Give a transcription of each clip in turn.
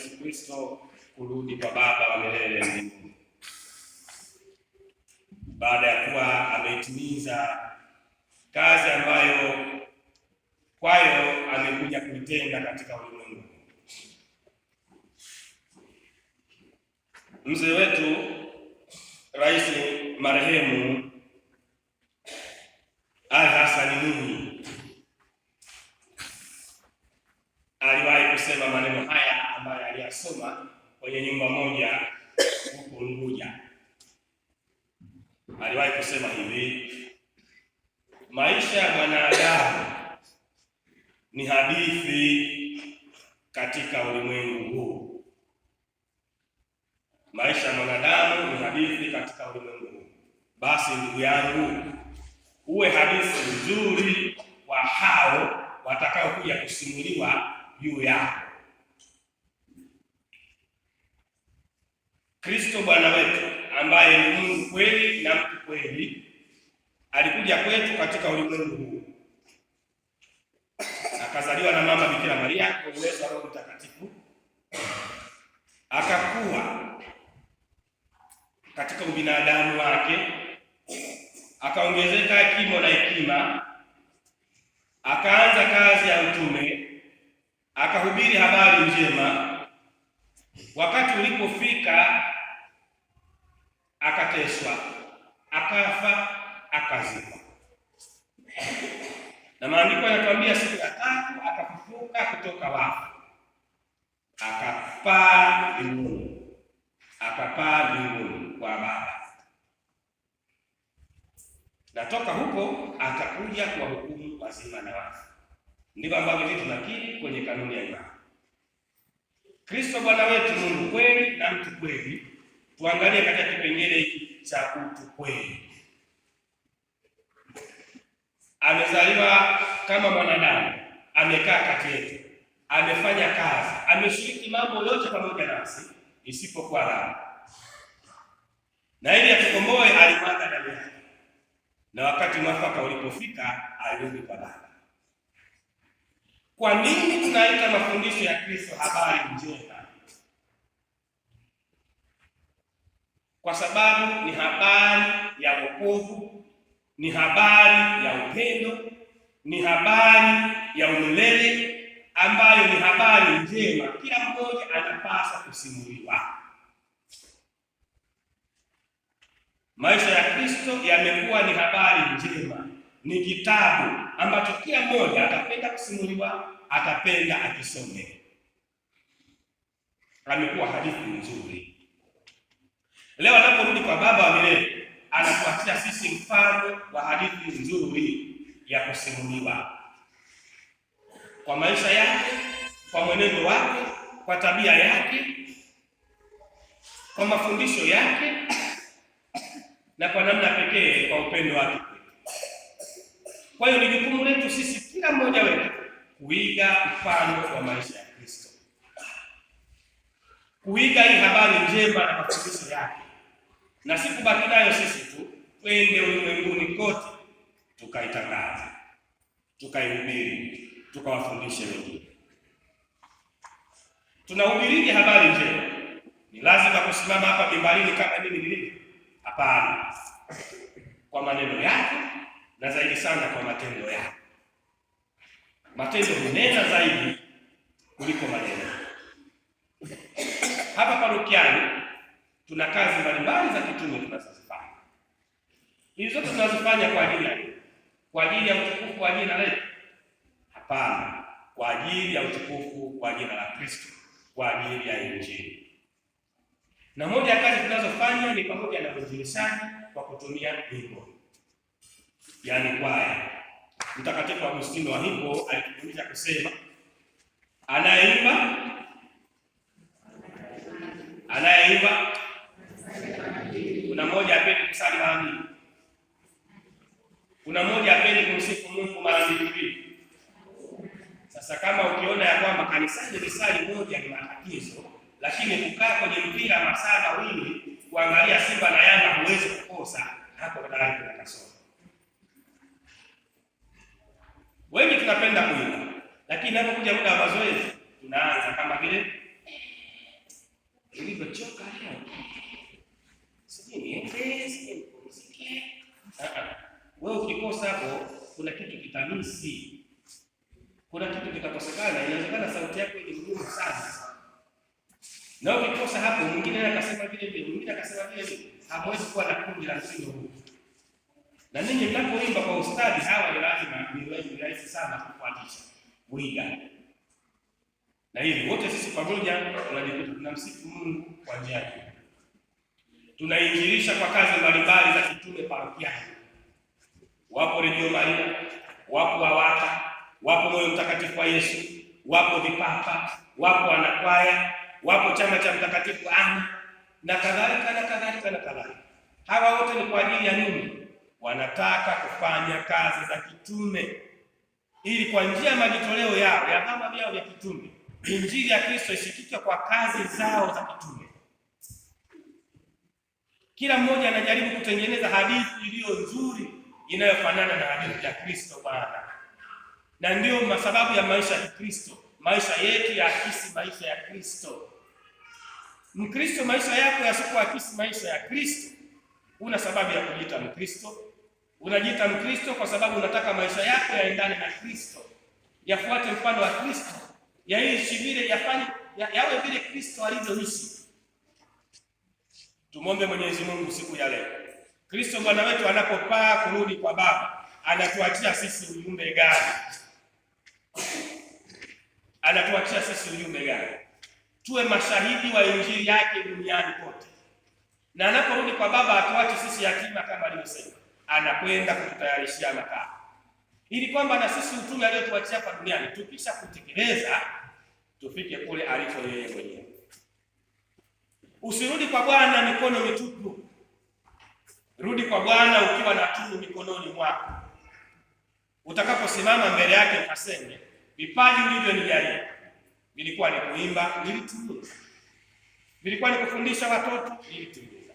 Yesu Kristo kurudi kwa Baba wa milele mbinguni, baada ya kuwa ametimiza kazi ambayo kwayo amekuja kuitenda katika ulimwengu. Mzee wetu Rais marehemu Ali Hassan Mwinyi aliwahi kusema maneno haya ambayo aliyasoma kwenye nyumba moja huko Unguja. Aliwahi kusema hivi: maisha ya mwanadamu ni hadithi katika ulimwengu huu. Maisha ya mwanadamu ni hadithi katika ulimwengu huu. Basi ndugu yangu, uwe hadithi nzuri kwa hao watakaokuja kusimuliwa juu yako. Kristo Bwana wetu ambaye ni Mungu kweli na mtu kweli alikuja kwetu katika ulimwengu huu, akazaliwa na mama Bikira Maria kwa uwezo wa Roho Mtakatifu, akakuwa katika ubinadamu wake, akaongezeka kimo na hekima, akaanza kazi ya utume, akahubiri habari njema. Wakati ulipofika akateswa, akafa, akazikwa, na maandiko yanatuambia siku ya tatu akafufuka kutoka wafu, akapaa mbinguni, kwa Baba, na toka huko atakuja kuwahukumu wazima na wafu. Ndivyo ambavyo tunakiri kwenye kanuni ya imani. Kristo Bwana wetu, Mungu kweli na mtu kweli. Tuangalie katika kipengele hiki cha utu kweli. Amezaliwa kama mwanadamu, amekaa kati yetu, amefanya kazi, ameshiriki mambo yote pamoja nasi isipokuwa dhambi, na ili atukomboe alimwaga damu yake, na wakati mwafaka ulipofika alirudi kwa Baba. Kwa nini tunaita mafundisho ya Kristo habari njema? Kwa sababu ni habari ya wokovu, ni habari ya upendo, ni habari ya umilele, ambayo ni habari njema kila mmoja anapaswa kusimuliwa. Maisha ya Kristo yamekuwa ni habari njema, ni kitabu ambacho kila mmoja atapenda kusimuliwa, atapenda akisome. Amekuwa hadithi nzuri. Leo anaporudi kwa Baba wa milele, anatuachia sisi mfano wa hadithi nzuri ya kusimuliwa, kwa maisha yake, kwa mwenendo wake, kwa tabia yake, kwa mafundisho yake, na kwa namna pekee kwa upendo wake. Kwa hiyo ni jukumu letu sisi, kila mmoja wetu, kuiga mfano wa maisha ya Kristo, kuiga hii habari njema na mafundisho yake, na si kubaki nayo sisi tu, twende ulimwenguni kote tukaitangaze, tukaihubiri, tukawafundishe wengine. Tunahubirije habari njema? Ni lazima kusimama hapa mimbarini kama mimi nilivyo? Hapana, kwa maneno yake na zaidi sana kwa matendo yake. Matendo hunena zaidi kuliko maneno. Hapa parokiani tuna kazi mbalimbali za kitume tunazozifanya. Hizo zote tunazifanya kwa ajili ya nini? Kwa ajili ya utukufu wa jina letu? Hapana, kwa ajili ya utukufu wa jina la Kristo, kwa ajili ya Injili. Na moja ya kazi tunazofanya ni pamoja na uinjilishaji kwa kutumia nyimbo, yaani kwaya. Mtakatifu Agustino wa Hippo alitufundisha kusema, anayeimba kuna mmoja apendi kusali mara mbili, kuna mmoja apendi kumsifu Mungu mara mbili. Sasa kama ukiona ya kwamba kanisani risali moja ni matatizo, lakini kukaa kwenye mpira masaa mawili kuangalia Simba na Yanga huwezi kukosa, hapo tayari kuna kasoro. Wengi tunapenda kuimba, lakini inapokuja muda wa mazoezi tunaanza kama vile Ulivyochoka leo, sijui niende, sijui nipumzike. Wewe ukikosa hapo, kuna kitu kitamisi, kuna kitu kitakosekana. Inawezekana sauti yako ni ngumu sana, na ukikosa hapo, mwingine akasema vile vile, mwingine akasema vile vile, hawezi kuwa na kundi la msingi huu. Na ninyi mnapoimba kwa ustadi, hawa ni lazima ni rahisi sana kufuatisha, kuiga. Na hivi wote sisi pamoja tunajikuta tunamsifu Mungu kwa njia hii. Tunainjilisha kwa kazi mbalimbali za kitume parokiani. Wapo Radio Maria, wapo Awata, wapo Moyo Mtakatifu wa Yesu, wapo vipapa, wapo wanakwaya, wapo chama cha Mtakatifu Ana na kadhalika na kadhalika na kadhalika. Hawa wote ni kwa ajili ya nini? Wanataka kufanya kazi za kitume, ili kwa njia ya majitoleo yao ya vyama vyao vya kitume, injili ya Kristo isikike kwa kazi zao za kitume. Kila mmoja anajaribu kutengeneza hadithi iliyo nzuri inayofanana na hadithi ya Kristo Bwana. Na ndio sababu ya maisha ya Kristo. Maisha yetu yaakisi maisha ya Kristo. Mkristo, maisha yako yasipoakisi maisha ya Kristo, una sababu ya kujiita Mkristo. Unajiita Mkristo kwa sababu unataka maisha yako yaendane na Kristo, yafuate mfano wa Kristo, yaishi vile, yawe vile Kristo alivyoishi. Tumombe Mwenyezi Mungu siku ya leo, Kristo Bwana wetu anapopaa kurudi kwa Baba, anatuachia sisi ujumbe gani? Anatuachia sisi ujumbe gani? Tuwe mashahidi wa injili yake duniani kote. Na anaporudi kwa Baba atuache sisi yatima kama alivyosema. Anakwenda kututayarishia makao, ili kwamba na sisi utume aliotuachia hapa duniani tukisha kutekeleza tufike kule alipo yeye mwenyewe. Usirudi kwa Bwana mikono mitupu. Rudi kwa Bwana ukiwa na tunu mikononi mwako. Utakaposimama mbele yake ukaseme, vipaji ulivyonijalia vilikuwa ni kuimba, nilitimiza. Vilikuwa ni kufundisha watoto, nilitimiza.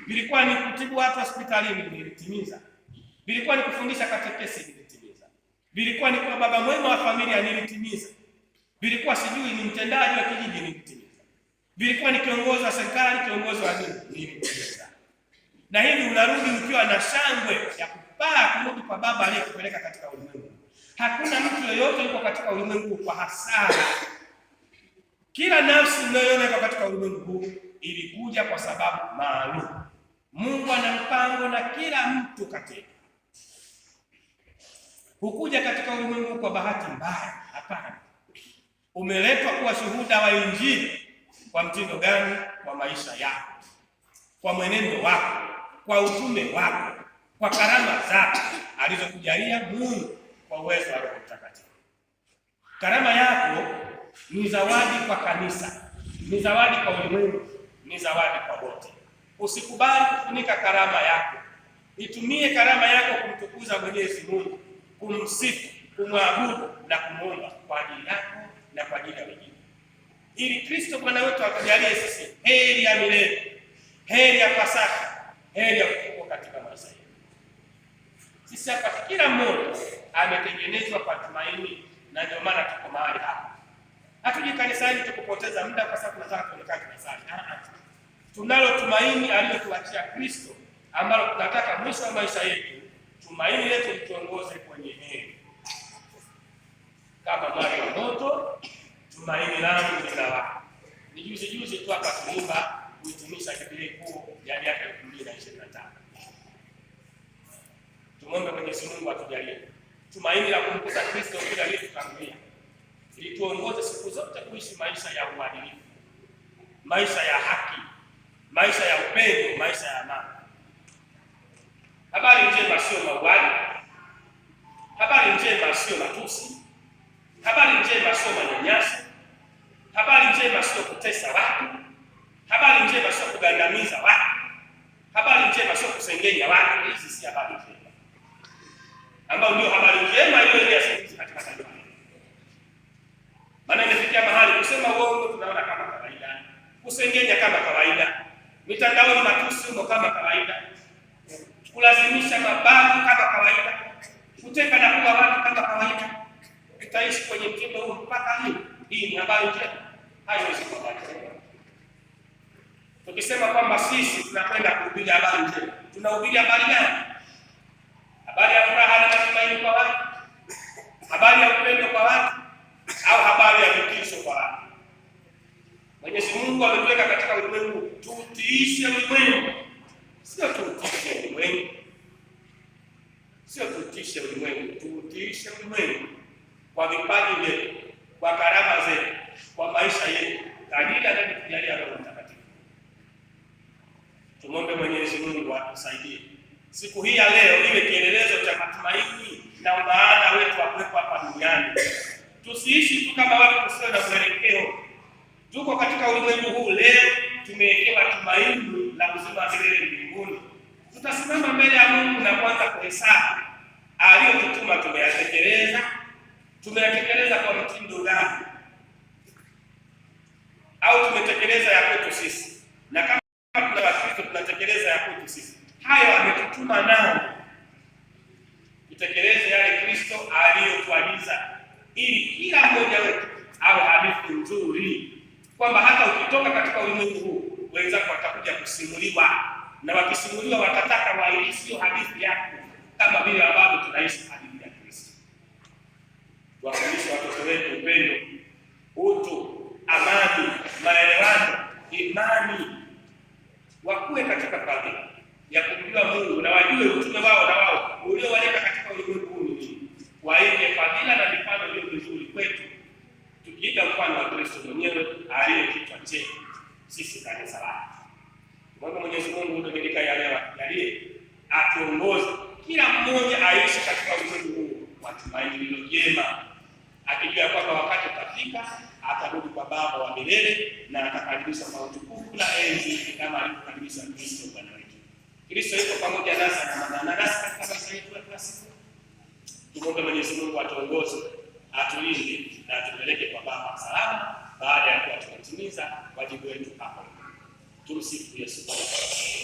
Vilikuwa ni kutibu watu hospitalini, nilitimiza. Vilikuwa ni kufundisha katekesi, nilitimiza. Vilikuwa ni kuwa baba mwema wa familia, nilitimiza. Vilikuwa sijui ni mtendaji wa kijiji, nilitimiza. Vilikuwa ni kiongozi wa serikali, kiongozi wa dini, nilitimiza. Na hivi unarudi ukiwa na shangwe ya kupaa kurudi kwa Baba aliyekupeleka katika ulimwengu. Hakuna mtu yeyote yuko katika ulimwengu kwa hasara. Kila nafsi unayoona iko katika ulimwengu huu ilikuja kwa sababu maalum. Mungu ana mpango na kila mtu katika. Hukuja katika ulimwengu kwa bahati mbaya, hapana. Umeletwa kuwa shuhuda wa injili. Kwa mtindo gani? Kwa maisha yako, kwa mwenendo wako, kwa utume wako, kwa karama zako alizokujalia Mungu kwa uwezo wa Roho Mtakatifu. Karama yako ni zawadi kwa kanisa, ni zawadi kwa ulimwengu, ni zawadi kwa wote. Usikubali kufunika karama yako. Itumie karama yako kumtukuza Mwenyezi Mungu, kumsifu, kumwabudu na kumuomba kwa ajili yako na kwa ajili ya wengine. Ili Kristo Bwana wetu atujalie sisi heri ya milele, heri ya Pasaka, heri ya kufufuka katika maisha yetu. Sisi hapa kila mmoja ametengenezwa kwa tumaini, na ndio maana tuko mahali hapa. Hatuji kanisani tukupoteza muda kwa sababu tunataka tuonekane kanisani. Tunalo tumaini alilotuachia Kristo, ambalo tunataka mwisho wa maisha yetu tumaini letu lituongoze kwenye heri. Kama mwali wa moto, tumaini langu linawaka. Ni juzi tu hapa tulimba kuhitimisha jubilei kuu ya miaka 2025. Tumombe Mwenyezi Mungu atujalie tumaini la kumkuza Kristo kila aliyetutangulia, ili tuongoze siku zote kuishi maisha ya uadilifu, maisha ya haki, maisha ya upendo, maisha ya amani. Habari njema sio mauaji, habari njema sio matusi, habari njema sio manyanyaso, habari njema sio kutesa watu, habari njema sio kugandamiza watu, habari njema sio kusengenya watu. Hizi si habari njema, ambao ndio habari njema iliyoenea sisi katika taifa. Maana imefikia mahali kusema uongo tunaona kama kawaida, kusengenya kama kawaida, mitandaoni matusi huko kama kawaida, kulazimisha mabavu kama kawaida, kuteka na kuua watu kama kawaida. Tutaishi kwenye mtindo huu mpaka lini? Hii ni habari njema? Haiwezi kuwa habari njema. Tukisema kwamba sisi tunapenda kuhubiri habari njema, tunahubiri habari gani? Habari ya furaha na matumaini kwa watu? Habari ya upendo kwa watu? Au habari ya vitisho kwa watu? Mwenyezi Mungu ametuweka katika ulimwengu tuutiishe ulimwengu, sio tuutishe ulimwengu, sio tuutishe ulimwengu, tuutiishe ulimwengu kwa vipaji vyetu, kwa karama zetu, kwa maisha yetu, kadiri anavyotujalia Roho Mtakatifu. Tumwombe Mwenyezi Mungu atusaidie siku hii ya leo iwe kielelezo cha matumaini na umaana wetu wa kuwepo hapa duniani. Tusiishi tu kama watu tusio na mwelekeo. Tuko katika ulimwengu huu leo, tumewekewa tumaini la uzima wa milele mbinguni. Tutasimama mbele ya Mungu na kuanza kuhesabu aliyotutuma tumeyatekeleza. Tumeyatekeleza kwa mtindo gani? Au tumetekeleza ya kwetu sisi? Na kama tuna Wakristo tunatekeleza ya kwetu sisi, hayo ametutuma nao tutekeleze yale Kristo aliyotuagiza, ili kila mmoja wetu awe hadithi nzuri, kwamba hata ukitoka katika ulimwengu huu wenzako watakuja kusimuliwa, na wakisimuliwa watataka waishi hadithi yako kama vile ambavyo tunaishi hadithi ya Kristo. Tuwafundishe watoto wetu upendo, utu, amani, maelewano, imani, wakuwe katika fadhila ya kumjua Mungu na wajue utume wao na wao uliowaleta katika ulimwengu huu ni nini. Waige fadhila na mifano iliyo mizuri kwetu, tukiiga mfano wa Kristo mwenyewe aliye kichwa chetu sisi kanisa lake. Mungu Mwenyezi Mungu Dominika ya leo atujalie, atuongoze kila mmoja aishi katika ulimwengu huu wa tumaini lililo jema, akijua kwamba wakati utafika atarudi kwa Baba wa milele na atakaribisha kwa utukufu na enzi kama alivyokaribisha Kristo Bwana wetu. Kristo yuko pamoja nasi na nasi katika maisha yetu ya kila siku. Tumwombe Mwenyezi Mungu atuongoze, atulinde na atupeleke kwa Baba salama baada ya kuwa tumetimiza wajibu wetu hapa. Tumsifu Yesu Kristo.